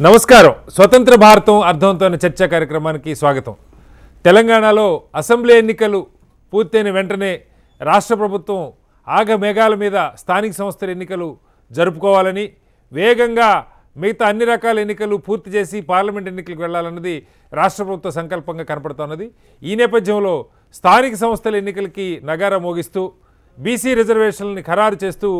నమస్కారం. స్వతంత్ర భారతం అర్థవంతమైన చర్చా కార్యక్రమానికి స్వాగతం. తెలంగాణలో అసెంబ్లీ ఎన్నికలు పూర్తయిన వెంటనే రాష్ట్ర ప్రభుత్వం ఆగమేఘాల మీద స్థానిక సంస్థల ఎన్నికలు జరుపుకోవాలని, వేగంగా మిగతా అన్ని రకాల ఎన్నికలు పూర్తి చేసి పార్లమెంట్ ఎన్నికలకు వెళ్లాలన్నది రాష్ట్ర ప్రభుత్వ సంకల్పంగా కనపడుతున్నది. ఈ నేపథ్యంలో స్థానిక సంస్థల ఎన్నికలకి నగారా మోగిస్తూ బీసీ రిజర్వేషన్లని ఖరారు చేస్తూ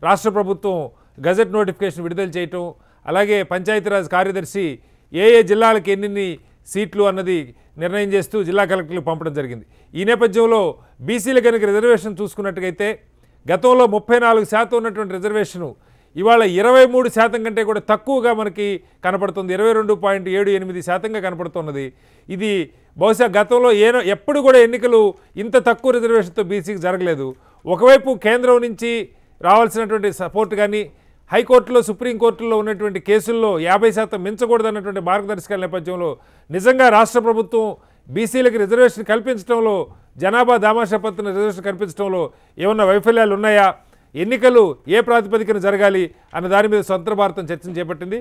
రాష్ట్ర ప్రభుత్వం గజెట్ నోటిఫికేషన్ విడుదల చేయటం, అలాగే పంచాయతీరాజ్ కార్యదర్శి ఏ జిల్లాలకు ఎన్ని సీట్లు అన్నది నిర్ణయం చేస్తూ జిల్లా కలెక్టర్లకు పంపడం జరిగింది. ఈ నేపథ్యంలో బీసీల కనుక రిజర్వేషన్ చూసుకున్నట్టుగైతే గతంలో 34% ఉన్నటువంటి రిజర్వేషను ఇవాళ 23% కంటే కూడా తక్కువగా మనకి కనపడుతుంది. 22.78% కనపడుతున్నది. ఇది బహుశా గతంలో ఎప్పుడు కూడా ఎన్నికలు ఇంత తక్కువ రిజర్వేషన్తో బీసీకి జరగలేదు. ఒకవైపు కేంద్రం నుంచి రావాల్సినటువంటి సపోర్ట్ కానీ, హైకోర్టులో సుప్రీంకోర్టులో ఉన్నటువంటి కేసుల్లో 50% మించకూడదన్నటువంటి మార్గదర్శకాల నేపథ్యంలో నిజంగా రాష్ట్ర ప్రభుత్వం బీసీలకు రిజర్వేషన్ కల్పించడంలో, జనాభా దామాషా పత్రిన రిజర్వేషన్ కల్పించడంలో ఏమన్నా వైఫల్యాలు ఉన్నాయా, ఎన్నికలు ఏ ప్రాతిపదికన జరగాలి అన్న దాని మీద స్వతంత్ర భారతం చర్చను చేపట్టింది.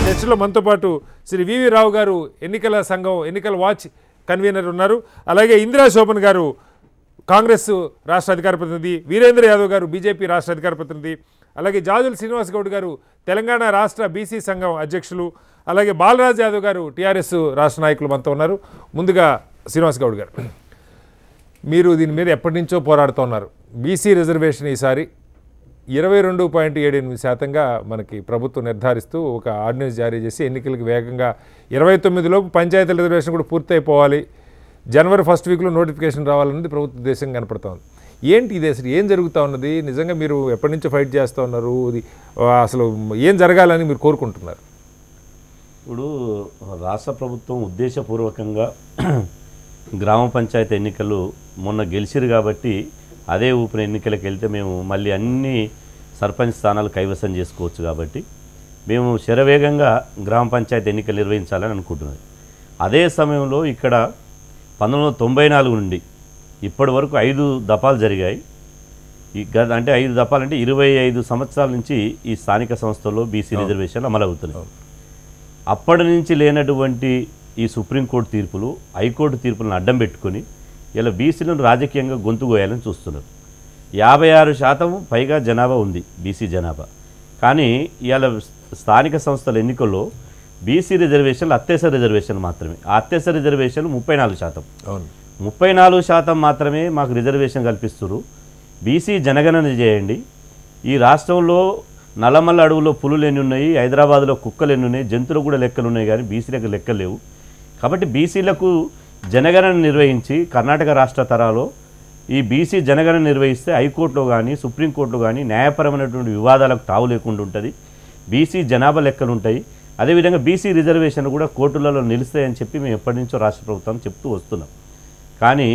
చర్చలో మనతో పాటు శ్రీ వివి రావు గారు ఎన్నికల సంఘం ఎన్నికల వాచ్ కన్వీనర్ ఉన్నారు. అలాగే ఇందిరా శోభన్ గారు కాంగ్రెస్ రాష్ట్ర అధికార ప్రతినిధి, వీరేంద్ర యాదవ్ గారు బీజేపీ రాష్ట్ర అధికార ప్రతినిధి, అలాగే జాజుల శ్రీనివాస్ గౌడ్ గారు తెలంగాణ రాష్ట్ర బీసీ సంఘం అధ్యక్షులు, అలాగే బాలరాజ్ యాదవ్ గారు టీఆర్ఎస్ రాష్ట్ర నాయకులు మనతో ఉన్నారు. ముందుగా శ్రీనివాస్ గౌడ్ గారు, మీరు దీని మీద ఎప్పటి నుంచో పోరాడుతున్నారు. బీసీ రిజర్వేషన్ ఈసారి 22.78% మనకి ప్రభుత్వం నిర్ధారిస్తూ ఒక ఆర్డినెన్స్ జారీ చేసి ఎన్నికలకు వేగంగా 29 లోపు పంచాయతీల రిజర్వేషన్ కూడా పూర్తయిపోవాలి, జనవరి 1st వీక్లో నోటిఫికేషన్ రావాలన్నది ప్రభుత్వ ఉద్దేశం కనపడుతోంది. ఏంటి ఇది, అసలు ఏం జరుగుతూ ఉన్నది? నిజంగా మీరు ఎప్పటి నుంచో ఫైట్ చేస్తూ ఉన్నారు, ఇది అసలు ఏం జరగాలని మీరు కోరుకుంటున్నారు? ఇప్పుడు రాష్ట్ర ప్రభుత్వం ఉద్దేశపూర్వకంగా గ్రామ పంచాయతీ ఎన్నికలు మొన్న గెలిచిరు కాబట్టి అదే ఊపిన ఎన్నికలకు వెళ్తే మేము మళ్ళీ అన్ని సర్పంచ్ స్థానాలు కైవసం చేసుకోవచ్చు కాబట్టి మేము శరవేగంగా గ్రామ పంచాయతీ ఎన్నికలు నిర్వహించాలని అనుకుంటున్నది. అదే సమయంలో ఇక్కడ 1994 నుండి ఇప్పటి వరకు 5 దఫాలు జరిగాయి. అంటే 5 దఫాలు అంటే 25 సంవత్సరాల నుంచి ఈ స్థానిక సంస్థల్లో బీసీ రిజర్వేషన్ అమలవుతున్నాయి. అప్పటి నుంచి లేనటువంటి ఈ సుప్రీంకోర్టు తీర్పులు, హైకోర్టు తీర్పులను అడ్డం పెట్టుకొని ఇలా బీసీలను రాజకీయంగా గొంతుకోయాలని చూస్తున్నారు. 56% పైగా జనాభా ఉంది బీసీ జనాభా. కానీ ఇవాళ స్థానిక సంస్థల ఎన్నికల్లో బీసీ రిజర్వేషన్లు అత్యవసర రిజర్వేషన్ మాత్రమే. ఆ అత్యవసర రిజర్వేషన్లు 34%. 34% మాత్రమే మాకు రిజర్వేషన్ కల్పిస్తున్నారు. బీసీ జనగణన చేయండి. ఈ రాష్ట్రంలో నల్లమల్ల అడవుల్లో పులులు ఎన్ని ఉన్నాయి, హైదరాబాద్లో కుక్కలు ఎన్ని ఉన్నాయి, జంతువులు కూడా లెక్కలు ఉన్నాయి, కానీ బీసీలకు లెక్కలు లేవు. కాబట్టి బీసీలకు జనగణన నిర్వహించి కర్ణాటక రాష్ట్ర తరాలో ఈ బీసీ జనగణన నిర్వహిస్తే హైకోర్టులో కానీ సుప్రీంకోర్టులో కానీ న్యాయపరమైనటువంటి వివాదాలకు తావు లేకుండా ఉంటుంది. బీసీ జనాభా లెక్కలు ఉంటాయి. అదేవిధంగా బీసీ రిజర్వేషన్ కూడా కోర్టులలో నిలుస్తాయని చెప్పి మేము ఎప్పటి నుంచో రాష్ట్ర ప్రభుత్వం చెప్తూ వస్తున్నాం. కానీ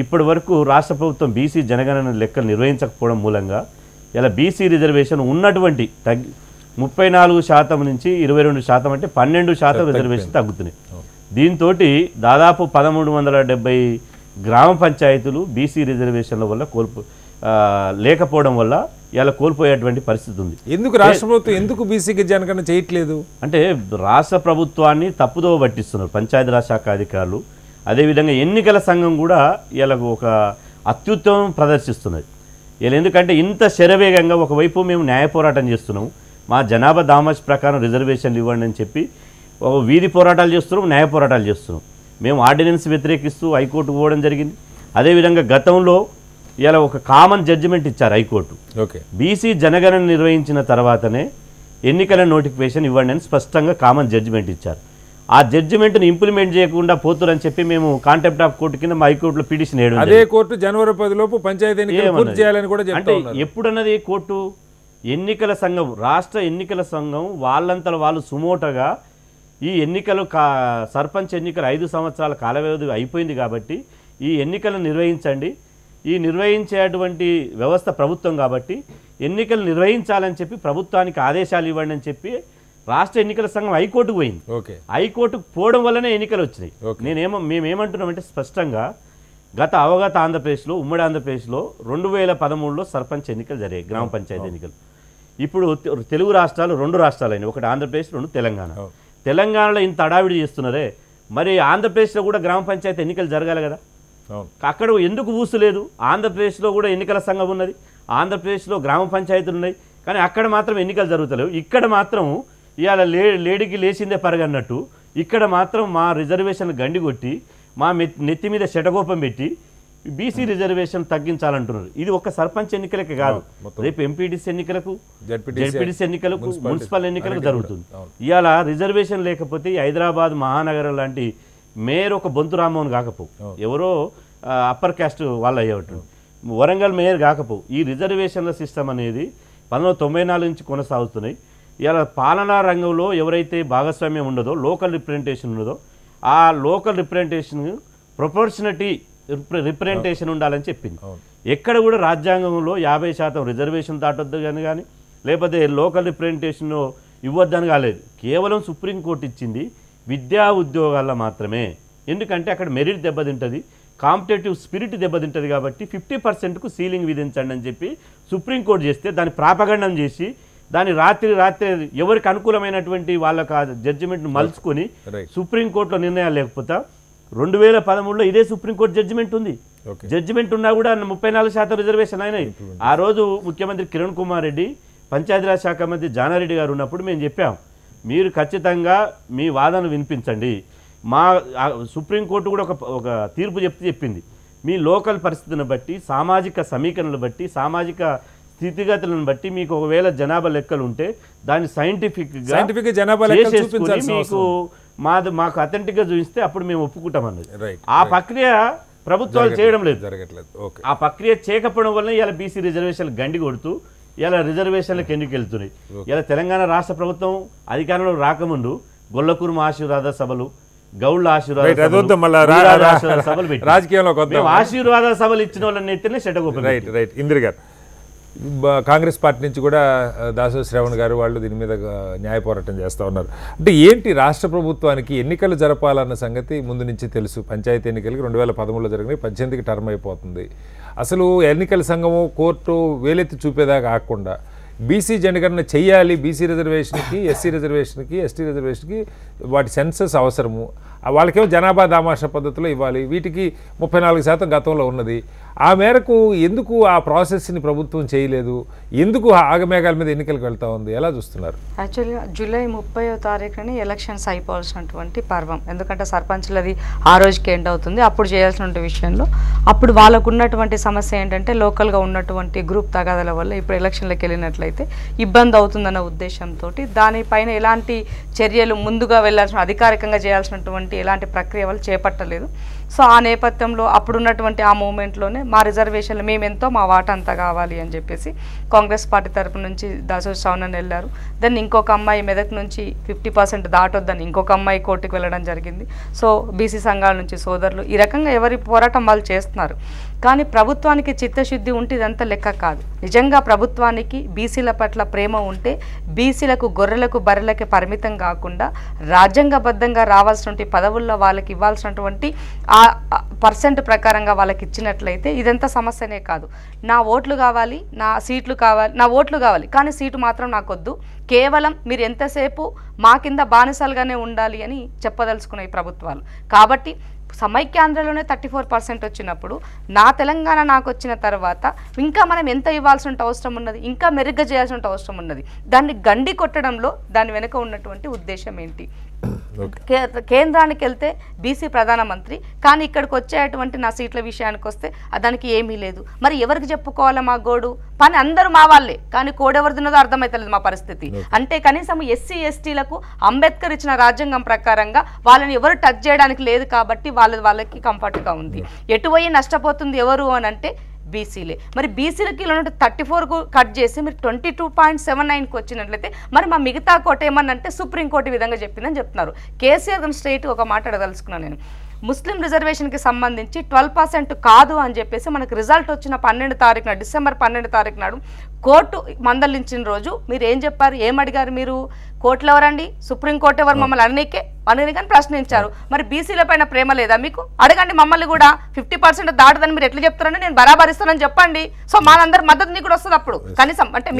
ఇప్పటి వరకు రాష్ట్ర ప్రభుత్వం బీసీ జనగణన లెక్కలు నిర్వహించకపోవడం మూలంగా ఇలా బీసీ రిజర్వేషన్ ఉన్నటువంటి 34% నుంచి 22% అంటే 12% రిజర్వేషన్ తగ్గుతున్నాయి. దీంతో దాదాపు 1370 గ్రామ పంచాయతీలు బీసీ రిజర్వేషన్ల వల్ల లేకపోవడం వల్ల ఇలా కోల్పోయేటువంటి పరిస్థితి ఉంది. ఎందుకు రాష్ట్ర ప్రభుత్వం ఎందుకు బీసీకి జనగణన చేయట్లేదు అంటే రాష్ట్ర ప్రభుత్వాన్ని తప్పుదోవ పట్టిస్తున్నారు పంచాయతీరాజ్ శాఖ అధికారులు. అదేవిధంగా ఎన్నికల సంఘం కూడా ఇలా ఒక అత్యుత్తమం ప్రదర్శిస్తున్నది. ఇలా ఎందుకంటే ఇంత శరవేగంగా ఒకవైపు మేము న్యాయ పోరాటం చేస్తున్నాము, మా జనాభా దామాష్ ప్రకారం రిజర్వేషన్లు ఇవ్వండి అని చెప్పి వీధి పోరాటాలు చేస్తున్నాం, న్యాయ పోరాటాలు చేస్తున్నాం. మేము ఆర్డినెన్స్ వ్యతిరేకిస్తూ హైకోర్టుకు పోవడం జరిగింది. అదేవిధంగా గతంలో ఇలా ఒక కామన్ జడ్జిమెంట్ ఇచ్చారు హైకోర్టు. బీసీ జనగణన నిర్వహించిన తర్వాతనే ఎన్నికల నోటిఫికేషన్ ఇవ్వండి అని స్పష్టంగా కామన్ జడ్జిమెంట్ ఇచ్చారు. ఆ జడ్జిమెంట్ను ఇంప్లిమెంట్ చేయకుండా పోతురని చెప్పి మేము కాంటెంప్ట్ ఆఫ్ కోర్టు కింద మా హైకోర్టులో పిటిషన్ వేయడం. అదే కోర్టు జనవరి 10 లోపు పంచాయతీ ఎన్నికలు పూర్తి చేయాలని కూడా అంటే ఎప్పుడన్నది కోర్టు ఎన్నికల సంఘం, రాష్ట్ర ఎన్నికల సంఘం వాళ్ళంతా వాళ్ళు సుమోటగా ఈ ఎన్నికలు సర్పంచ్ ఎన్నికలు 5 సంవత్సరాల కాల వ్యవధి అయిపోయింది కాబట్టి ఈ ఎన్నికలు నిర్వహించండి, ఈ నిర్వహించేటువంటి వ్యవస్థ ప్రభుత్వం కాబట్టి ఎన్నికలు నిర్వహించాలని చెప్పి ప్రభుత్వానికి ఆదేశాలు ఇవ్వండి అని చెప్పి రాష్ట్ర ఎన్నికల సంఘం హైకోర్టుకు పోయింది. హైకోర్టుకు పోవడం వల్లనే ఎన్నికలు వచ్చినాయి. మేమేమంటున్నామంటే స్పష్టంగా గత అవగత ఆంధ్రప్రదేశ్లో, ఉమ్మడి ఆంధ్రప్రదేశ్లో 2013లో సర్పంచ్ ఎన్నికలు జరిగాయి, గ్రామ పంచాయతీ ఎన్నికలు. ఇప్పుడు తెలుగు రాష్ట్రాలు 2 రాష్ట్రాలు అయినాయి, ఒకటి ఆంధ్రప్రదేశ్, 2 తెలంగాణ. తెలంగాణలో ఇంత అడావిడి చేస్తున్నారే, మరి ఆంధ్రప్రదేశ్లో కూడా గ్రామ పంచాయతీ ఎన్నికలు జరగాలి కదా. అక్కడ ఎందుకు ఊసులేదు? ఆంధ్రప్రదేశ్లో కూడా ఎన్నికల సంఘం ఉన్నది, ఆంధ్రప్రదేశ్లో గ్రామ పంచాయతీలు ఉన్నాయి, కానీ అక్కడ మాత్రం ఎన్నికలు జరుగుతలేవు. ఇక్కడ మాత్రం ఇవాళ లేడికి లేచిందే పరగన్నట్టు ఇక్కడ మాత్రం మా రిజర్వేషన్ గండి కొట్టి మా నెత్తి మీద శటగోపం పెట్టి బీసీ రిజర్వేషన్ తగ్గించాలంటున్నారు. ఇది ఒక సర్పంచ్ ఎన్నికలకి కాదు, రేపు ఎంపీడీసీ ఎన్నికలకు, జెడ్పీడీసీ ఎన్నికలకు, మున్సిపల్ ఎన్నికలకు జరుగుతుంది. ఇవాళ రిజర్వేషన్ లేకపోతే హైదరాబాద్ మహానగరం లాంటి మేయర్ ఒక బొంతు రామ్మోహన్ కాకపో, ఎవరో అప్పర్ క్యాస్ట్ వాళ్ళు అయ్యేవాడు, వరంగల్ మేయర్ కాకపో. ఈ రిజర్వేషన్ల సిస్టమ్ అనేది 1994 నుంచి కొనసాగుతున్నాయి. ఇవాళ పాలనా రంగంలో ఎవరైతే భాగస్వామ్యం ఉండదో, లోకల్ రిప్రజెంటేషన్ ఉండదో, ఆ లోకల్ రిప్రజెంటేషన్ ప్రొపోర్షనటీ రిప్రజెంటేషన్ ఉండాలని చెప్పింది. ఎక్కడ కూడా రాజ్యాంగంలో 50% రిజర్వేషన్ దాటొద్దు కానీ లేకపోతే లోకల్ రిప్రజెంటేషన్ ఇవ్వద్దని కాలేదు. కేవలం సుప్రీంకోర్టు ఇచ్చింది విద్యా ఉద్యోగాల్లో మాత్రమే. ఎందుకంటే అక్కడ మెరిట్ దెబ్బతింటుంది, కాంపిటేటివ్ స్పిరిట్ దెబ్బతింటుంది. కాబట్టి 50%కు సీలింగ్ విధించండి అని చెప్పి సుప్రీంకోర్టు చేస్తే దాన్ని ప్రాపగండం చేసి దాన్ని రాత్రి ఎవరికి అనుకూలమైనటువంటి వాళ్ళకి జడ్జిమెంట్ను మలుచుకొని సుప్రీంకోర్టులో నిర్ణయాలు లేకపోతే 2013లో ఇదే సుప్రీంకోర్టు జడ్జిమెంట్ ఉంది. జడ్జిమెంట్ ఉన్నా కూడా 34% రిజర్వేషన్ అయినాయి. ఆ రోజు ముఖ్యమంత్రి కిరణ్ కుమార్ రెడ్డి, పంచాయతీరాజ్ శాఖ మంత్రి జానారెడ్డి గారు ఉన్నప్పుడు మేము చెప్పాం, మీరు ఖచ్చితంగా మీ వాదన వినిపించండి. మా సుప్రీంకోర్టు కూడా ఒక తీర్పు చెప్పింది, మీ లోకల్ పరిస్థితిని బట్టి, సామాజిక సమీకరణలు బట్టి, సామాజిక స్థితిగతులను బట్టి మీకు ఒకవేళ జనాభా లెక్కలు ఉంటే దాన్ని సైంటిఫిక్ జనాభా మీకు మాకు అథెంటిక్గా చూపిస్తే అప్పుడు మేము ఒప్పుకుంటాం అన్నది. ఆ ప్రక్రియ ప్రభుత్వాలు చేయడం లేదు, జరగట్లేదు. ఆ ప్రక్రియ చేయకపోవడం వల్ల ఇలా బీసీ రిజర్వేషన్లు గండి కొడుతూ ఇలా రిజర్వేషన్లకు ఎన్నికలు వెళ్తున్నాయి. ఇలా తెలంగాణ రాష్ట్ర ప్రభుత్వం అధికారంలో రాకముందు గొల్లకుర్మ ఆశీర్వాద సభలు, గౌళ్ళ ఆశీర్వాద సభలు పెట్టి రాజకీయంలో ఆశీర్వాద సభలు ఇచ్చిన వాళ్ళని ఎత్తినే షటగోపం. ఇందిర గారు, కాంగ్రెస్ పార్టీ నుంచి కూడా దాసోజు శ్రవణ్ గారు వాళ్ళు దీని మీద న్యాయ పోరాటం చేస్తూ ఉన్నారు. అంటే ఏంటి, రాష్ట్ర ప్రభుత్వానికి ఎన్నికలు జరపాలన్న సంగతి ముందు నుంచి తెలుసు. పంచాయతీ ఎన్నికలకి 2013లో జరిగినాయి, 18కి టర్మ్ అయిపోతుంది. అసలు ఎన్నికల సంఘము కోర్టు వేలెత్తి చూపేదాకా కాకుండా బీసీ జనగణన చెయ్యాలి, బీసీ రిజర్వేషన్కి, ఎస్సీ రిజర్వేషన్కి, ఎస్టీ రిజర్వేషన్కి వాటి సెన్సస్ అవసరము, వాళ్ళకేమో జనాభా దామాషా పద్ధతిలో ఇవ్వాలి, వీటికి 34% గతంలో ఉన్నది. ఆ మేరకు ఎందుకు ఆ ప్రాసెస్ని ప్రభుత్వం చేయలేదు? ఎందుకు ఆగమేఘాల మీద ఎన్నికలకు వెళ్తా ఉంది? ఎలా చూస్తున్నారు? యాక్చువల్గా జూలై 30వ తారీఖుని ఎలక్షన్స్ అయిపోవాల్సినటువంటి పర్వం, ఎందుకంటే సర్పంచ్లది ఆ రోజుకి ఎండ్ అవుతుంది. అప్పుడు చేయాల్సిన విషయంలో అప్పుడు వాళ్ళకు ఉన్నటువంటి సమస్య ఏంటంటే లోకల్గా ఉన్నటువంటి గ్రూప్ తగాదాల వల్ల ఇప్పుడు ఎలక్షన్లకు వెళ్ళినట్లయితే ఇబ్బంది అవుతుందన్న ఉద్దేశంతో దానిపైన ఎలాంటి చర్యలు ముందుగా వెళ్ళాల్సిన, అధికారికంగా చేయాల్సినటువంటి ఎలాంటి ప్రక్రియ వాళ్ళు చేపట్టలేదు. సో ఆ నేపథ్యంలో అప్పుడున్నటువంటి ఆ మూమెంట్లోనే మా రిజర్వేషన్లు మేమెంతో మా వాటా అంతా కావాలి అని చెప్పేసి కాంగ్రెస్ పార్టీ తరపు నుంచి దాసోజు శ్రవణ్ వెళ్ళారు. దాన్ని ఇంకొక అమ్మాయి మెదక్ నుంచి 50% దాటొద్దని ఇంకొక అమ్మాయి కోర్టుకు వెళ్ళడం జరిగింది. సో బీసీ సంఘాల నుంచి సోదరులు ఈ రకంగా ఎవరి పోరాటం వాళ్ళు చేస్తున్నారు. కానీ ప్రభుత్వానికి చిత్తశుద్ధి ఉంటే ఇదంతా లెక్క కాదు. నిజంగా ప్రభుత్వానికి బీసీల పట్ల ప్రేమ ఉంటే బీసీలకు, గొర్రెలకు, బర్రెలకి పరిమితం కాకుండా రాజ్యాంగబద్ధంగా రావాల్సినటువంటి పదవుల్లో వాళ్ళకి ఇవ్వాల్సినటువంటి ఆ పర్సెంట్ ప్రకారంగా వాళ్ళకి ఇచ్చినట్లయితే ఇదంతా సమస్యనే కాదు. నా ఓట్లు కావాలి, నా సీట్లు కావాలి, నా ఓట్లు కావాలి కానీ సీటు మాత్రం నాకొద్దు, కేవలం మీరు ఎంతసేపు మా కింద బానిసలుగానే ఉండాలి అని చెప్పదలుచుకున్నాయి ప్రభుత్వాలు. కాబట్టి సమైక్యాంధ్రలోనే 34% వచ్చినప్పుడు నా తెలంగాణ నాకు వచ్చిన తర్వాత ఇంకా మనం ఎంత ఇవ్వాల్సిన అవసరం ఉన్నది, ఇంకా మెరుగ్గా చేయాల్సిన అవసరం ఉన్నది. దాన్ని గండి కొట్టడంలో దాని వెనుక ఉన్నటువంటి ఉద్దేశం ఏంటి? కేంద్రానికి వెళ్తే బీసీ ప్రధానమంత్రి, కానీ ఇక్కడికి వచ్చేటువంటి నా సీట్ల విషయానికి వస్తే దానికి ఏమీ లేదు. మరి ఎవరికి చెప్పుకోవాలా మా గోడు? పని అందరూ మా వాళ్ళే, కానీ కోడెవరిదిన్నదో అర్థమవుతలేదు మా పరిస్థితి. అంటే కనీసం ఎస్సీ ఎస్టీలకు అంబేద్కర్ ఇచ్చిన రాజ్యాంగం ప్రకారంగా వాళ్ళని ఎవరు టచ్ చేయడానికి లేదు కాబట్టి వాళ్ళకి కంఫర్ట్గా ఉంది. ఎటువై నష్టపోతుంది ఎవరు అని అంటే బీసీలే. మరి బీసీలకి 34కు కట్ చేసి మీరు 22.79కి వచ్చినట్లయితే మరి మా మిగతా కోట ఏమన్నంటే సుప్రీంకోర్టు విధంగా చెప్పిందని చెప్తున్నారు. కేసీఆర్ స్ట్రైట్ ఒక మాట అడగదలుచుకున్నాను నేను. ముస్లిం రిజర్వేషన్కి సంబంధించి 12% కాదు అని చెప్పేసి మనకు రిజల్ట్ వచ్చిన 12 తారీఖున డిసెంబర్ 12 తారీఖు నాడు కోర్టు మందలించిన రోజు మీరు ఏం చెప్పారు, ఏం అడిగారు? మీరు కోర్టులు ఎవరండి, సుప్రీంకోర్టు ఎవరు మమ్మల్ని అని కానీ ప్రశ్నించారు. మరి బీసీల పైన ప్రేమ లేదా మీకు? అడగండి మమ్మల్ని కూడా. 50% దాటదని మీరు ఎట్లా చెప్తారని నేను బరాబరిస్తానని చెప్పండి. సో మనందరి మద్దతు నీకు కూడా వస్తుంది అప్పుడు కనీసం. అంటే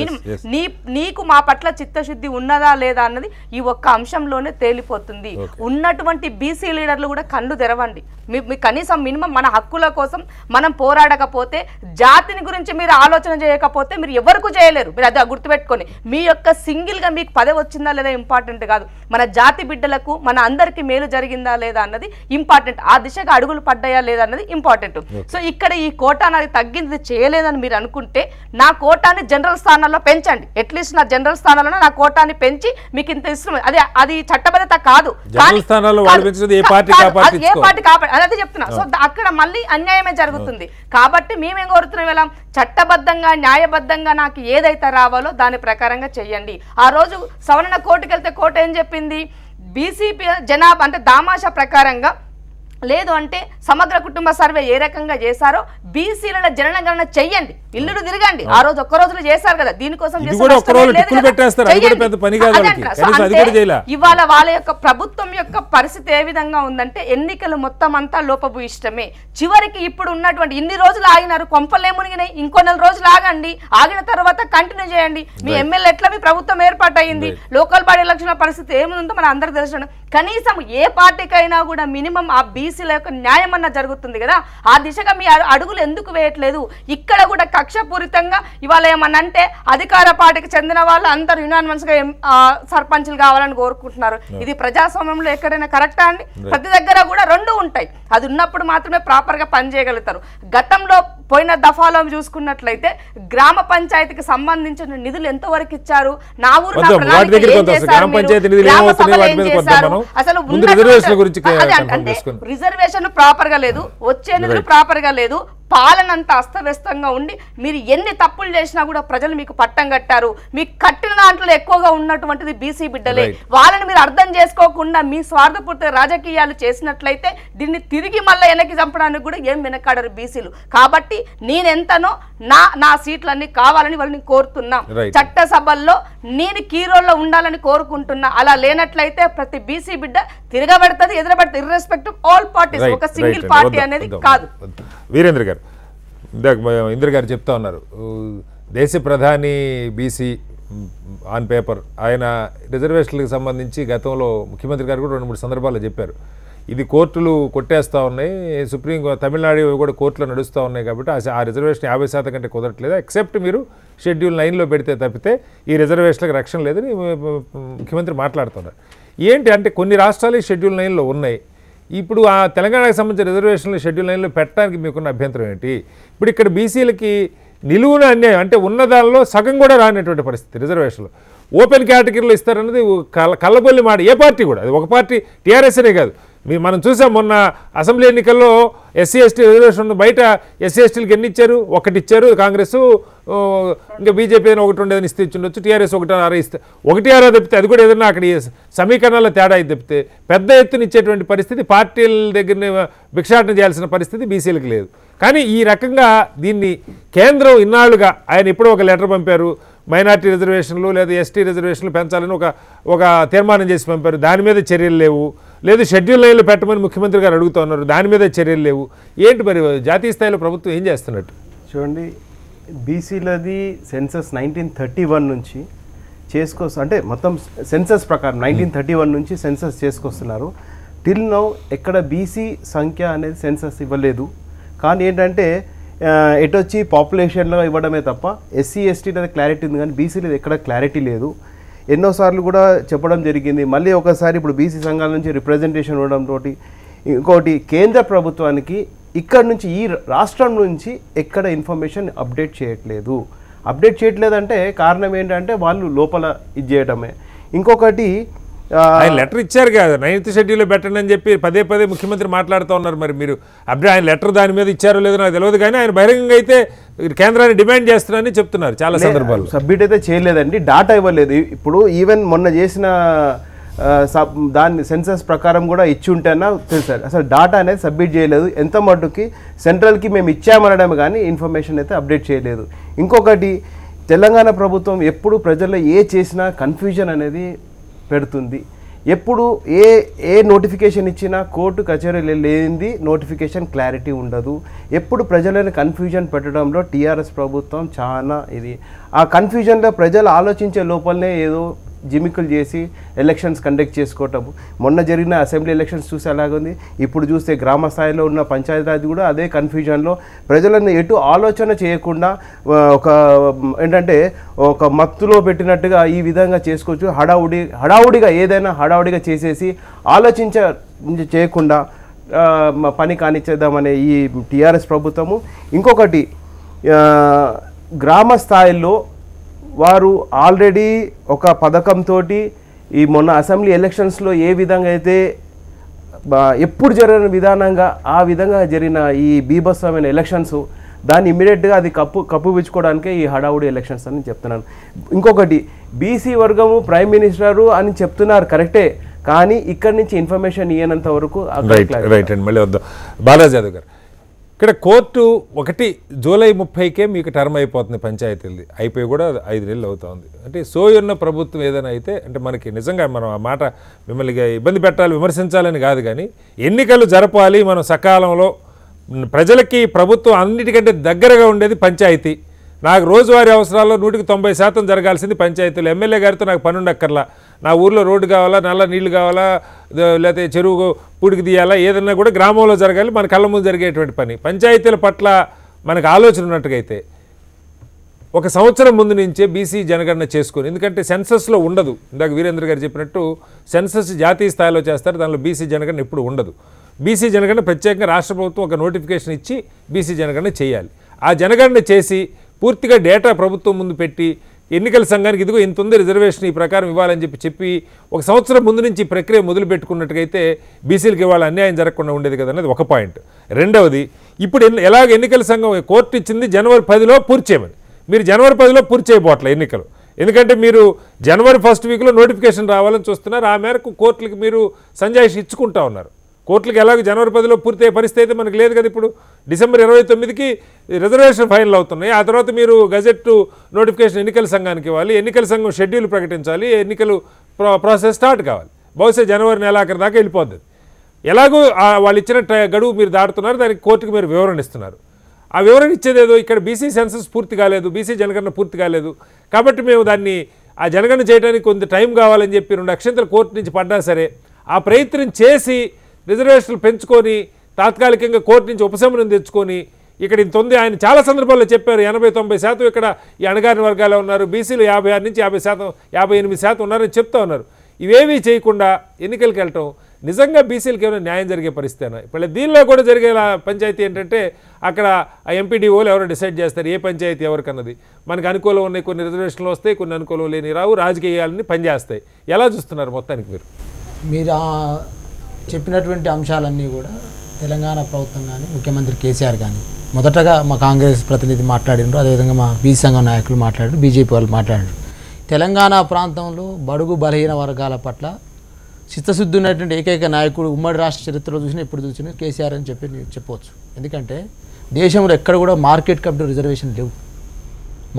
నీకు మా పట్ల చిత్తశుద్ధి ఉన్నదా లేదా అన్నది ఈ ఒక్క అంశంలోనే తేలిపోతుంది. ఉన్నటువంటి బీసీ లీడర్లు కూడా కళ్ళు తెరవండి. మీ కనీసం మినిమం మన హక్కుల కోసం మనం పోరాడకపోతే, జాతిని గురించి మీరు ఆలోచన చేయకపోతే మీరు ఎవరికి చేయలేరు. మీరు అది గుర్తుపెట్టుకొని మీ యొక్క సింగిల్గా మీకు పదవి వచ్చిందా లేదా ఇంపార్టెంట్ కాదు. మన జాతి బిడ్డలకు మన అందరికీ మేలు జరిగిందా లేదా అన్నది ఇంపార్టెంట్. ఆ దిశగా అడుగులు పడ్డాయా లేదా అన్నది ఇంపార్టెంట్. సో ఇక్కడ ఈ కోటా నాది తగ్గింది చేయలేదని మీరు అనుకుంటే నా కోటాని జనరల్ స్థానాల్లో పెంచండి. అట్లీస్ట్ నా జనరల్ స్థానాల్లో నా కోటాని పెంచి మీకు ఇంత ఇష్టం. అది చట్టబద్ధత కాదు. ఏ పార్టీ కాపాడు అదే చెప్తున్నా. సో అక్కడ మళ్ళీ అన్యాయమే జరుగుతుంది. కాబట్టి మేమేం కోరుతున్నాం, ఇలా చట్టబద్ధంగా న్యాయబద్ధంగా నాకు ఏదైతే రావాలో దాని ప్రకారంగా చెయ్యండి. ఆ రోజు సవరణ కోర్టుకు వెళ్తే కోర్టు ఏం చెప్పింది, బీసీపీ జనాభా అంటే దామాషా ప్రకారంగా లేదు అంటే సమగ్ర కుటుంబ సర్వే ఏ రకంగా చేశారో బీసీల జనగణన చెయ్యండి, ఇల్లులు తిరగండి. ఆ రోజు ఒక్క రోజులో చేశారు కదా, దీనికోసం ఇవాళ వాళ్ళ యొక్క ప్రభుత్వం యొక్క పరిస్థితి ఏ విధంగా ఉందంటే ఎన్నికలు మొత్తం అంతా లోపభూయిష్టమే. చివరికి ఇప్పుడు ఉన్నటువంటి ఇన్ని రోజులు ఆగినారు, కొంపలే మునిగినాయి, ఇంకో 4 రోజులు ఆగండి, ఆగిన తర్వాత కంటిన్యూ చేయండి. మీ ఎమ్మెల్యే ఎట్లా మీ ప్రభుత్వం ఏర్పాటు అయింది, లోకల్ బాడీ ఎలక్షన్ పరిస్థితి ఏముందో మన అందరికి తెలుసు. కనీసం ఏ పార్టీకైనా కూడా మినిమం ఆ బీసీల యొక్క న్యాయం అన్న జరుగుతుంది కదా, ఆ దిశగా మీ అడుగులు ఎందుకు వేయట్లేదు? ఇక్కడ కూడా కక్షపూరితంగా ఇవాళ ఏమన్నా అంటే అధికార పార్టీకి చెందిన వాళ్ళు అందరూ యునానిమస్ గా సర్పంచులు కావాలని కోరుకుంటున్నారు. ఇది ప్రజాస్వామ్యంలో ఎక్కడైనా కరెక్టా అండి? ప్రతి దగ్గర కూడా 2 ఉంటాయి. అది ఉన్నప్పుడు మాత్రమే ప్రాపర్ గా పనిచేయగలుగుతారు. గతంలో పోయిన దఫాలో చూసుకున్నట్లయితే గ్రామ పంచాయతీకి సంబంధించిన నిధులు ఎంతవరకు ఇచ్చారు, నా ఊరు అసలు అంటే రిజర్వేషన్ ప్రాపర్ గా లేదు, వచ్చే నిధులు ప్రాపర్ గా లేదు, పాలన అంతా అస్తవ్యస్తంగా ఉండి మీరు ఎన్ని తప్పులు చేసినా కూడా ప్రజలు మీకు పట్టం కట్టారు. మీకు కట్టిన దాంట్లో ఎక్కువగా ఉన్నటువంటిది బీసీ బిడ్డలే. వాళ్ళని మీరు అర్థం చేసుకోకుండా మీ స్వార్థపూర్తి రాజకీయాలు చేసినట్లయితే దీన్ని తిరిగి మళ్ళీ వెనక్కి చంపడానికి కూడా ఏం వెనకాడరు బీసీలు. కాబట్టి నేనెంతనో నా సీట్లన్నీ కావాలని వాళ్ళని కోరుతున్నా. చట్టసభల్లో నేను కీరోల్లో ఉండాలని కోరుకుంటున్నా. అలా లేనట్లయితే ప్రతి బీసీ బిడ్డ తిరగబడుతుంది, ఎదురబడుతుంది, ఇర్రెస్పెక్టివ్ ఆల్ పార్టీస్, ఒక సింగిల్ పార్టీ అనేది కాదు. వీరేంద్ర గారు ఇంద్ర గారు చెప్తా ఉన్నారు, దేశ ప్రధాని బీసీ ఆన్ పేపర్, ఆయన రిజర్వేషన్లకు సంబంధించి గతంలో ముఖ్యమంత్రి గారు కూడా 2-3 సందర్భాల్లో చెప్పారు, ఇది కోర్టులు కొట్టేస్తూ ఉన్నాయి, సుప్రీం తమిళనాడు కూడా కోర్టులో నడుస్తూ ఉన్నాయి కాబట్టి ఆ రిజర్వేషన్ 50% కంటే కుదరట్లేదు, ఎక్సెప్ట్ మీరు షెడ్యూల్ 9లో పెడితే తప్పితే ఈ రిజర్వేషన్లకు రక్షణ లేదని ముఖ్యమంత్రి మాట్లాడుతున్నారు. ఏంటి అంటే కొన్ని రాష్ట్రాలు షెడ్యూల్ 9లో ఉన్నాయి, ఇప్పుడు ఆ తెలంగాణకు సంబంధించిన రిజర్వేషన్లు షెడ్యూల్ 9లో పెట్టడానికి మీకున్న అభ్యంతరం ఏంటి? ఇప్పుడు ఇక్కడ బీసీలకి నిలువున అన్యాయం, అంటే ఉన్న దానిలో సగం కూడా రానటువంటి పరిస్థితి. రిజర్వేషన్లు ఓపెన్ కేటగిరీలో ఇస్తారన్నది కళ్ళబొల్లి మాట. ఏ పార్టీ కూడా, అది ఒక పార్టీ టీఆర్ఎస్ అనే కాదు, మనం చూసాం మొన్న అసెంబ్లీ ఎన్నికల్లో ఎస్సీ ఎస్టీ రిజర్వేషన్ బయట ఎస్సీ ఎస్టీలకు ఎన్ని ఇచ్చారు? 1 ఇచ్చారు కాంగ్రెస్, ఇంకా బీజేపీ 1 ఉండేదని ఇస్తే ఇచ్చిండొచ్చు, టీఆర్ఎస్ 1-6 ఇస్తే 1-6 తప్పితే అది కూడా ఏదన్నా అక్కడ సమీకరణాల తేడా అయితే తప్పితే పెద్ద ఎత్తున ఇచ్చేటువంటి పరిస్థితి, పార్టీల దగ్గర భిక్షాటన చేయాల్సిన పరిస్థితి బీసీలకు లేదు. కానీ ఈ రకంగా దీన్ని కేంద్రం ఇన్నాళ్ళుగా ఆయన ఎప్పుడో ఒక లెటర్ పంపారు, మైనార్టీ రిజర్వేషన్లు లేదా ఎస్టీ రిజర్వేషన్లు పెంచాలని ఒక తీర్మానం చేసి పంపారు, దాని మీద చర్యలు లేవు. లేదు షెడ్యూల్ 9లో పెట్టమని ముఖ్యమంత్రి గారు అడుగుతూ ఉన్నారు, దాని మీద చర్యలు లేవు. ఏంటి మరి జాతీయ స్థాయిలో ప్రభుత్వం ఏం చేస్తున్నట్టు? చూడండి, బీసీలది సెన్సస్ 1931 నుంచి అంటే మొత్తం సెన్సస్ ప్రకారం 1931 నుంచి సెన్సస్ చేసుకొస్తున్నారు. టిల్ నౌ ఎక్కడ బీసీ సంఖ్య అనేది సెన్సస్ ఇవ్వలేదు. కానీ ఏంటంటే ఎటొచ్చి పాపులేషన్లో ఇవ్వడమే తప్ప ఎస్సీ ఎస్టీ అనేది క్లారిటీ ఉంది, కానీ బీసీలో ఎక్కడ క్లారిటీ లేదు. ఎన్నోసార్లు కూడా చెప్పడం జరిగింది. మళ్ళీ ఒకసారి ఇప్పుడు బీసీ సంఘాల నుంచి రిప్రజెంటేషన్ ఇవ్వడంతో, ఇంకోటి కేంద్ర ప్రభుత్వానికి ఇక్కడ నుంచి ఈ రాష్ట్రం నుంచి ఎక్కడ ఇన్ఫర్మేషన్ అప్డేట్ చేయట్లేదంటే కారణం ఏంటంటే వాళ్ళు లోపల ఇది చేయడమే. ఇంకొకటి ఆయన లెటర్ ఇచ్చారు కదా 9th షెడ్యూల్లో పెట్టండి అని చెప్పి పదే ముఖ్యమంత్రి మాట్లాడుతూ ఉన్నారు. మరి మీరు అప్పుడే ఆయన లెటర్ దాని మీద ఇచ్చారో లేదో నాకు తెలియదు, కానీ ఆయన బహిరంగంగా అయితే కేంద్రాన్ని డిమాండ్ చేస్తున్నారని చెప్తున్నారు చాలా సందర్భాలు. సబ్మిట్ అయితే చేయలేదండి, డాటా ఇవ్వలేదు. ఇప్పుడు ఈవెన్ మొన్న చేసిన దాన్ని సెన్సస్ ప్రకారం కూడా ఇచ్చి ఉంటేనా తెలుసు. అసలు డాటా అనేది సబ్మిట్ చేయలేదు, ఎంత మటుకి సెంట్రల్కి మేము ఇచ్చామనడం కానీ ఇన్ఫర్మేషన్ అయితే అప్డేట్ చేయలేదు. ఇంకొకటి, తెలంగాణ ప్రభుత్వం ఎప్పుడు ప్రజల్లో చేసినా కన్ఫ్యూజన్ అనేది పెడుతుంది. ఎప్పుడు ఏ నోటిఫికేషన్ ఇచ్చినా కోర్టు కచేరీలు లేనిది నోటిఫికేషన్ క్లారిటీ ఉండదు. ఎప్పుడు ప్రజలను కన్ఫ్యూజన్ పెట్టడంలో టీఆర్ఎస్ ప్రభుత్వం చాలా ఇది. ఆ కన్ఫ్యూజన్లో ప్రజలు ఆలోచించే లోపలనే ఏదో జిమికలు చేసి ఎలక్షన్స్ కండక్ట్ చేసుకోవటం. మొన్న జరిగిన అసెంబ్లీ ఎలక్షన్స్ చూసి అలాగుంది. ఇప్పుడు చూస్తే గ్రామ స్థాయిలో ఉన్న పంచాయతీరాజ్ కూడా అదే కన్ఫ్యూజన్లో ప్రజలను ఎటు ఆలోచన చేయకుండా ఒక ఏంటంటే ఒక మత్తులో పెట్టినట్టుగా ఈ విధంగా చేసుకోవచ్చు. హడావుడిగా ఏదైనా హడావుడిగా చేసేసి చేయకుండా పని కానిచ్చేద్దామనే ఈ టీఆర్ఎస్ ప్రభుత్వము. ఇంకొకటి, గ్రామ స్థాయిలో వారు ఆల్రెడీ ఒక పథకంతో ఈ మొన్న అసెంబ్లీ ఎలక్షన్స్లో ఏ విధంగా అయితే ఎప్పుడు జరిగిన విధానంగా ఆ విధంగా జరిగిన ఈ బీభత్సమైన ఎలక్షన్స్ దాన్ని ఇమ్మీడియట్గా అది కప్పుపుచ్చుకోవడానికే ఈ హడావుడి ఎలక్షన్స్ అని చెప్తున్నాను. ఇంకొకటి, బీసీ వర్గము ప్రైమ్ మినిస్టరు అని చెప్తున్నారు కరెక్టే, కానీ ఇక్కడి నుంచి ఇన్ఫర్మేషన్ ఇవ్వనంత వరకు. రైట్ అండి, మళ్ళీ వద్దాం. బాలాజీ యాదవ్ గారు, ఇక్కడ కోర్టు 1 జూలై 30కే మీకు టర్మ్ అయిపోతుంది, పంచాయతీలది అయిపోయి కూడా 5 నెలలు అవుతుంది. అంటే సోయున్న ప్రభుత్వం ఏదైనా అయితే, అంటే మనకి నిజంగా మనం ఆ మాట మిమ్మల్ని ఇబ్బంది పెట్టాలి, విమర్శించాలని కాదు, కానీ ఎన్నికలు జరపాలి మనం సకాలంలో. ప్రజలకి ప్రభుత్వం అన్నిటికంటే దగ్గరగా ఉండేది పంచాయతీ. నాకు రోజువారీ అవసరాల్లో 190% జరగాల్సింది పంచాయతీలు. ఎమ్మెల్యే గారితో నాకు పని ఉండక్కర్లా, నా ఊర్లో రోడ్డు కావాలా, నల్ల నీళ్లు కావాలా, లేకపోతే చెరువు పూడికి తీయాలా, ఏదన్నా కూడా గ్రామంలో జరగాలి, మన కళ్ళ ముందు జరిగేటువంటి పని. పంచాయతీల పట్ల మనకు ఆలోచన ఉన్నట్టుగైతే 1 సంవత్సరం ముందు నుంచే బీసీ జనగణన చేసుకొని, ఎందుకంటే సెన్సస్లో ఉండదు. ఇందాక వీరేంద్ర గారు చెప్పినట్టు సెన్సస్ జాతీయ స్థాయిలో చేస్తారు, దానిలో బీసీ జనగణన ఎప్పుడు ఉండదు. బీసీ జనగణన ప్రత్యేకంగా రాష్ట్ర ప్రభుత్వం ఒక నోటిఫికేషన్ ఇచ్చి బీసీ జనగణన చేయాలి. ఆ జనగణన చేసి పూర్తిగా డేటా ప్రభుత్వం ముందు పెట్టి ఎన్నికల సంఘానికి ఇదిగో ఇంత ఉంది రిజర్వేషన్ ఈ ప్రకారం ఇవ్వాలని చెప్పి 1 సంవత్సరం ముందు నుంచి ప్రక్రియ మొదలు పెట్టుకున్నట్టుగైతే బీసీలకు ఇవాళ అన్యాయం జరగకుండా ఉండేది కదా అనేది ఒక పాయింట్. రెండవది, ఇప్పుడు ఎలాగ ఎన్నికల సంఘం కోర్టు ఇచ్చింది జనవరి 10లో పూర్తి చేయమని, మీరు జనవరి 10లో పూర్తి చేయబోట్లే ఎన్నికలు. ఎందుకంటే మీరు జనవరి 1st వీక్లో నోటిఫికేషన్ రావాలని చూస్తున్నారు. ఆ మేరకు కోర్టులకు మీరు సంజాయిషి ఇచ్చుకుంటా ఉన్నారు. కోర్టులకు ఎలాగో జనవరి 10లో పూర్తి అయ్యే పరిస్థితి అయితే మనకు లేదు కదా. ఇప్పుడు డిసెంబర్ 29కి రిజర్వేషన్ ఫైనల్ అవుతున్నాయి. ఆ తర్వాత మీరు గజెట్ నోటిఫికేషన్ ఎన్నికల సంఘానికి ఇవ్వాలి, ఎన్నికల సంఘం షెడ్యూల్ ప్రకటించాలి, ఎన్నికలు ప్రాసెస్ స్టార్ట్ కావాలి. బహుశా జనవరి నెలాఖరు దాకా వెళ్ళిపోద్ది. ఎలాగో వాళ్ళు ఇచ్చిన గడువు మీరు దాటుతున్నారు, దానికి కోర్టుకు మీరు వివరణ ఇస్తున్నారు. ఆ వివరణ ఇచ్చేదేదో ఇక్కడ బీసీ సెన్సస్ పూర్తి కాలేదు, బీసీ జనగణన పూర్తి కాలేదు, కాబట్టి మేము దాన్ని ఆ జనగణన చేయడానికి కొంత టైం కావాలని చెప్పి 2 అక్షంతలు కోర్టు నుంచి పడ్డా సరే ఆ ప్రయత్నం చేసి రిజర్వేషన్లు పెంచుకొని తాత్కాలికంగా కోర్టు నుంచి ఉపశమనం తెచ్చుకొని ఇక్కడ ఇంత ఉంది. ఆయన చాలా సందర్భాల్లో చెప్పారు 80-90% ఇక్కడ ఈ అణగారిన వర్గాల్లో ఉన్నారు, బీసీలు 56 నుంచి 50%, 58% ఉన్నారని చెప్తా ఉన్నారు. ఇవేమీ చేయకుండా ఎన్నికలకు వెళ్ళటం నిజంగా బీసీలకు ఏమైనా న్యాయం జరిగే పరిస్థితి. ఇప్పుడు దీనిలో కూడా జరిగే పంచాయతీ ఏంటంటే అక్కడ ఆ ఎంపీడీఓలు ఎవరో డిసైడ్ చేస్తారు ఏ పంచాయతీ ఎవరికన్నది. మనకు అనుకూలం ఉన్నాయి కొన్ని రిజర్వేషన్లు వస్తాయి, కొన్ని అనుకూలం లేని రావు, రాజకీయాలని పనిచేస్తాయి. ఎలా చూస్తున్నారు మొత్తానికి మీరు చెప్పినటువంటి అంశాలన్నీ కూడా తెలంగాణ ప్రభుత్వం కానీ ముఖ్యమంత్రి కేసీఆర్ కానీ మొదటగా మా కాంగ్రెస్ ప్రతినిధి మాట్లాడినారు, అదేవిధంగా మా బీసీ సంఘం నాయకులు మాట్లాడారు, బీజేపీ వాళ్ళు మాట్లాడారు. తెలంగాణ ప్రాంతంలో బడుగు బలహీన వర్గాల పట్ల చిత్తశుద్ధి ఉన్నటువంటి ఏకైక నాయకుడు ఉమ్మడి రాష్ట్ర చరిత్రలో చూసినా ఎప్పుడు చూసినా కేసీఆర్ అని చెప్పవచ్చు. ఎందుకంటే దేశంలో ఎక్కడ కూడా మార్కెట్ కమిటీ రిజర్వేషన్ లేవు.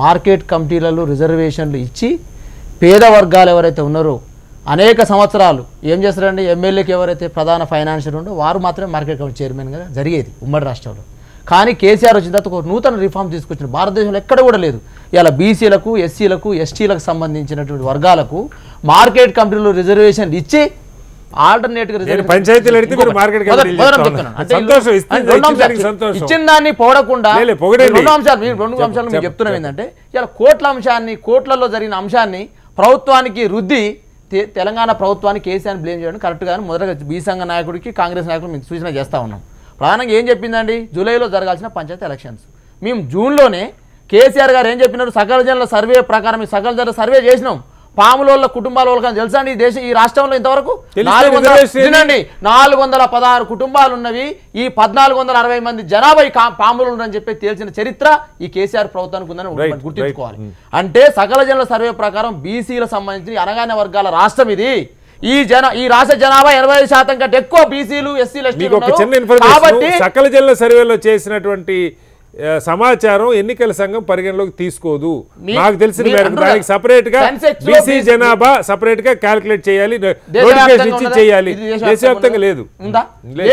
మార్కెట్ కమిటీలలో రిజర్వేషన్లు ఇచ్చి పేద వర్గాలు ఎవరైతే ఉన్నారో అనేక సంవత్సరాలు ఏం చేస్తారంటే ఎమ్మెల్యేకి ఎవరైతే ప్రధాన ఫైనాన్షియల్ ఉండో వారు మాత్రమే మార్కెట్ కమిటీ చైర్మన్గా జరిగేది ఉమ్మడి రాష్ట్రంలో. కానీ కేసీఆర్ వచ్చిన తర్వాత ఒక నూతన రిఫార్మ్ తీసుకొచ్చిన భారతదేశంలో ఎక్కడ కూడా లేదు. ఇలా బీసీలకు, ఎస్సీలకు, ఎస్టీలకు సంబంధించినటువంటి వర్గాలకు మార్కెట్ కమిటీలో రిజర్వేషన్లు ఇచ్చి ఆల్టర్నేట్గా ఇచ్చిన దాన్ని పొగడకుండా 2 అంశాలు మీకు చెప్తున్నాం. ఏంటంటే ఇలా కోట్లలో జరిగిన అంశాన్ని ప్రభుత్వానికి రుద్ది తెలంగాణ ప్రభుత్వాన్ని కేసీఆర్ బ్లేమ్ చేయడం కరెక్ట్ గాను మొదటగా బీ సంఘ నాయకుడికి కాంగ్రెస్ నాయకుడు మేము సూచన చేస్తూ ఉన్నాం. ప్రధానంగా ఏం చెప్పిందండి, జూలైలో జరగాల్సిన పంచాయతీ ఎలక్షన్స్ మేము జూన్లోనే కేసీఆర్ గారు ఏం చెప్పినారు, సకల జనుల సర్వే ప్రకారం సకల జనుల సర్వే చేసినాం. పాముల కుటుంబాల వాళ్ళకి తెలుసా అండి ఈ రాష్ట్రంలో ఇంతవరకు 416 కుటుంబాలు ఉన్నవి, ఈ 1460 మంది జనాభా పాములు ఉన్నారని చెప్పి తేల్చిన చరిత్ర ఈ కేసీఆర్ ప్రభుత్వానికి ఉందని గుర్తుంచుకోవాలి. అంటే సకల జనుల సర్వే ప్రకారం బీసీలకు సంబంధించి అనగానే వర్గాల రాష్ట్రం ఇది. ఈ రాష్ట్ర జనాభా 85% కంటే ఎక్కువ బీసీలు ఎస్సీలు మీకు ఒక చిన్న ఎస్టీలు కాబట్టి ఇన్ఫర్మేషన్ సకల జిల్లా సర్వేలో చేసినటువంటి సమాచారం ఎన్నికల సంఘం పరిగణలోకి తీసుకోదు. నాకు తెలిసిన మేరకు దానికి సపరేట్ గా బీసీ జనాభా సపరేట్ గా క్యాలిక్యులేట్ చేయాలి, నోటిఫికేషన్ ఇచ్చి చేయాలి. దేశవ్యాప్తంగా లేదు ఉందా?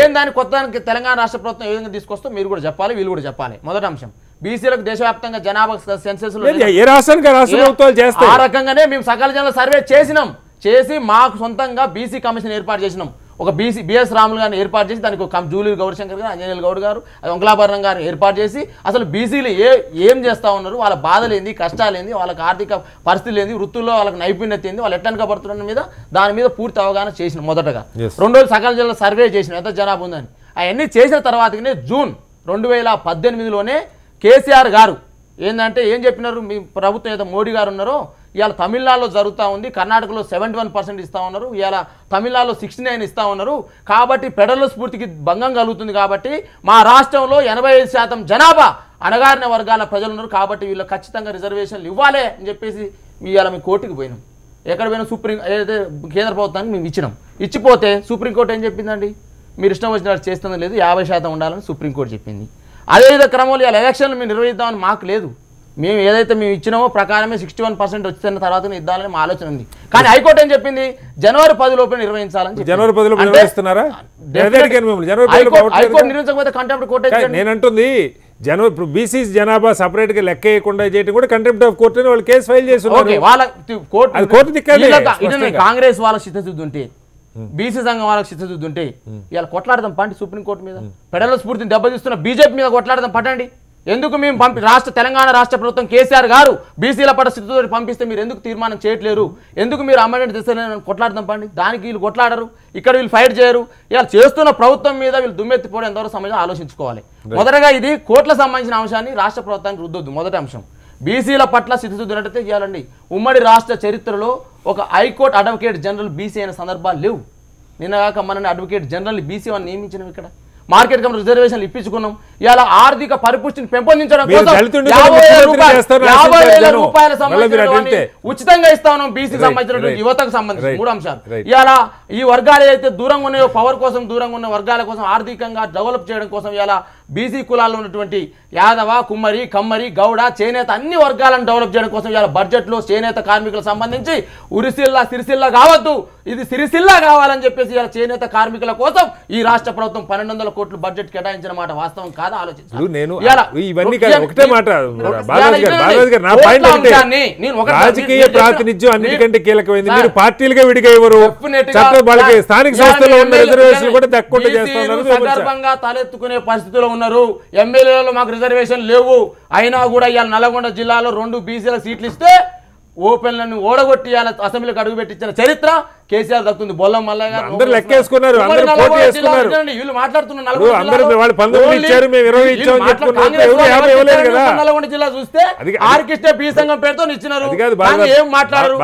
ఏం దాని కొత్త తెలంగాణ రాష్ట్ర ప్రభుత్వం ఏ విధంగా తీసుకొస్తో మీరు కూడా చెప్పాలి, వీళ్ళు కూడా చెప్పాలి. మొదటి అంశం బీసీలకు దేశవ్యాప్తంగా జనాభా సెన్సెస్ ఏ రాష్ట్రానికి రాష్ట్ర ప్రభుత్వాలు చేస్తాయి. ఆ రకంగానే మేము సకల జిల్లా సర్వే చేసి మాకు సొంతంగా బీసీ కమిషన్ ఏర్పాటు చేసినాం. ఒక బిఎస్ రాములు గారిని ఏర్పాటు చేసి దానికి ఒక జూలీ గౌరశంకర్ గారు, అంజనేయుల గౌడ్ గారు, వంకలాభరణం గారిని ఏర్పాటు చేసి అసలు బీసీలు ఏం చేస్తూ ఉన్నారు, వాళ్ళ బాధలు ఏంది, కష్టాలు ఏంది, వాళ్ళకి ఆర్థిక పరిస్థితులు ఏంది, వృత్తుల్లో వాళ్ళకి నైపుణ్యత ఏంది, వాళ్ళు ఎట్లా పడుతున్న మీద దాని మీద పూర్తి అవగాహన చేసిన మొదటగా. రెండోది సకల జిల్లా సర్వే చేసిన ఎంత జనాభా ఉందని. అవన్నీ చేసిన తర్వాతనే జూన్ 2018లోనే కేసీఆర్ గారు ఏంటంటే ఏం చెప్పినారు, మీ ప్రభుత్వం ఏదో మోడీ గారు ఉన్నారో ఇవాళ తమిళనాడులో జరుగుతూ ఉంది, కర్ణాటకలో 71% ఇస్తూ ఉన్నారు, ఇవాళ తమిళనాడులో 69 ఇస్తూ ఉన్నారు. కాబట్టి ఫెడరల్ స్ఫూర్తికి భంగం కలుగుతుంది. కాబట్టి మా రాష్ట్రంలో 85% జనాభా అణగారిన వర్గాల ప్రజలు ఉన్నారు. కాబట్టి వీళ్ళు ఖచ్చితంగా రిజర్వేషన్లు ఇవ్వాలి అని చెప్పేసి ఇవాళ మేము కోర్టుకు పోయినాం. ఎక్కడ పోయినా ఏదైతే కేంద్ర ప్రభుత్వానికి మేము ఇచ్చిపోతే సుప్రీంకోర్టు ఏం చెప్పిందండి, మీరు ఇష్టం వచ్చినట్టు చేస్తుందో లేదు, 50% ఉండాలని సుప్రీంకోర్టు చెప్పింది. అదేవిధ క్రమంలో ఇలా ఎలక్షన్లు మేము నిర్వహిద్దామని మాకు లేదు. మేము ఏదైతే మేము ఇచ్చినామో ప్రకారమే 61% వచ్చిన తర్వాత ఇద్దామని మా ఆలోచన ఉంది. కానీ హైకోర్టు ఏం చెప్పింది, జనవరి 10 లోపల నిర్వహించాలని. జనవరి 10 నిర్వహిస్తున్నారా? హైకోర్టు నిర్వహించకపోతే కంటెంప్ట్ కోర్టు. నేను అంటుంది జనవరి బీసీ జనాభా సపరేట్ గా లెక్క వేయకుండా చేయడం కూడా కంటెంప్ట్ ఆఫ్ కోర్టు వాళ్ళు కేసు ఫైల్ చేస్తున్నారు. వాళ్ళ కోర్టు కాంగ్రెస్ వాళ్ళ చిత్తశుద్ధి ఉంటే, బీసీ సంఘం వాళ్ళకి చిత్తశుద్ధి ఉంటే ఇవాళ కొట్లాడదాం పండి సుప్రీంకోర్టు మీద. ఫెడరల్ స్ఫూర్తిని దెబ్బతీస్తున్న బీజేపీ మీద కొట్లాడదాం పట్టండి. ఎందుకు మేము తెలంగాణ రాష్ట్ర ప్రభుత్వం కేసీఆర్ గారు బీసీల పట్ల స్థితితో పంపిస్తే మీరు ఎందుకు తీర్మానం చేయట్లేరు, ఎందుకు మీరు అమెండ్మెంట్ తెస్తలేరు కొట్లాడదాం పండి. దానికి వీళ్ళు కొట్లాడరు, ఇక్కడ వీళ్ళు ఫైట్ చేయరు. ఇలా చేస్తున్న ప్రభుత్వం మీద వీళ్ళు దుమ్మెత్తిపోవడం ఎంతవరకు సమయం ఆలోచించుకోవాలి. మొదటగా ఇది కోర్టులకు సంబంధించిన అంశాన్ని రాష్ట్ర ప్రభుత్వానికి రుద్దొద్దు. మొదటి అంశం బీసీల పట్ల స్థితిశుద్ధి ఉన్నట్టయితే చేయాలండి. ఉమ్మడి రాష్ట్ర చరిత్రలో ఒక హైకోర్టు అడ్వకేట్ జనరల్ బీసీ అయిన సందర్భాలు లేవు. నిన్నగాక మనని అడ్వకేట్ జనరల్ బీసీ అని నియమించినాం. ఇక్కడ మార్కెట్ కమిటీ రిజర్వేషన్లు ఇప్పించుకున్నాం. ఇలా ఆర్థిక పరిపుష్టిని పెంపొందించడం కోసం 50,000 రూపాయల సంబంధించిన ఉచితంగా ఇస్తా ఉన్నాం. బీసీ సంబంధించినటువంటి యువతకు సంబంధించిన 3 అంశాలు. ఇలా ఈ వర్గాలు ఏదైతే దూరంగా ఉన్నాయో, పవర్ కోసం దూరంగా ఉన్న వర్గాల కోసం ఆర్థికంగా డెవలప్ చేయడం కోసం ఇలా బీసీ కులాల్లో ఉన్నటువంటి యాదవ, కుమ్మరి, కమ్మరి, గౌడ, చేనేత అన్ని వర్గాలను డెవలప్ చేయడం కోసం ఇలా బడ్జెట్లో చేనేత కార్మికులకు సంబంధించి సిరిసిల్ల కావద్దు, ఇది సిరిసిల్ల కావాలని చెప్పేసి ఇలా చేనేత కార్మికుల కోసం ఈ రాష్ట్ర ప్రభుత్వం 1200 కోట్లు బడ్జెట్ కేటాయించిన మాట వాస్తవం కాదా ఆలోచించాలి. రాజకీయ ప్రాతినిధ్యం అన్నిటికంటే కీలకమైంది. మీరు పార్టీలుగా విడిగా ఎవరు స్థానిక సంస్థల్లో ఉన్న రిజర్వేషన్ కూడా తక్కువ సందర్భంగా తలెత్తుకునే పరిస్థితిలో ఉన్నారు. ఎమ్మెల్యేలలో మాకు రిజర్వేషన్ లేవు, అయినా కూడా ఇవాళ నల్గొండ జిల్లాలో 2 బీసీల సీట్లు ఇస్తే ఓపెన్లను ఓడగొట్టి అసెంబ్లీకి అడుగు పెట్టించిన చరిత్ర కేసీఆర్ దక్కుతుంది. బొల్లం మల్లయ్య గారు అందరూ లెక్కేసుకున్నారు, వీళ్ళు మాట్లాడుతున్నారు. నల్గొండ జిల్లా చూస్తే ఆర్కిస్టే బీ సంఘం పేరుతో ఇచ్చినారు. ఏం మాట్లాడారు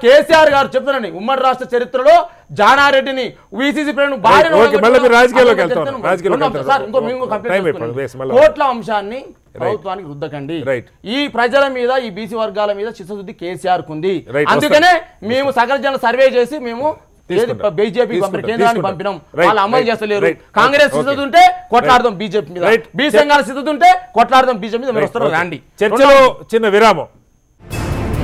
కేసీఆర్ గారు చెప్తున్నారండి. ఉమ్మడి రాష్ట్ర చరిత్రలో జానారెడ్డిని వీసీసీ కోట్ల అంశాన్ని ప్రభుత్వానికి రుద్దకండి. ఈ ప్రజల మీద, ఈ బీసీ వర్గాల మీద చిత్తశుద్ధి కేసీఆర్ కుంది. అందుకనే మేము సకల జన సర్వే చేసి మేము బీజేపీ కేంద్రానికి పంపినాం. వాళ్ళు అమలు చేస్తలేరు. కాంగ్రెస్ స్థితి ఉంటే కొట్లాడదాం బీజేపీ మీద, బీ సంఘాల స్థితి ఉంటే కొట్లాడదాం బీజేపీ మీద. మీరు వస్తారు రండి. చర్చలో చిన్న విరామం.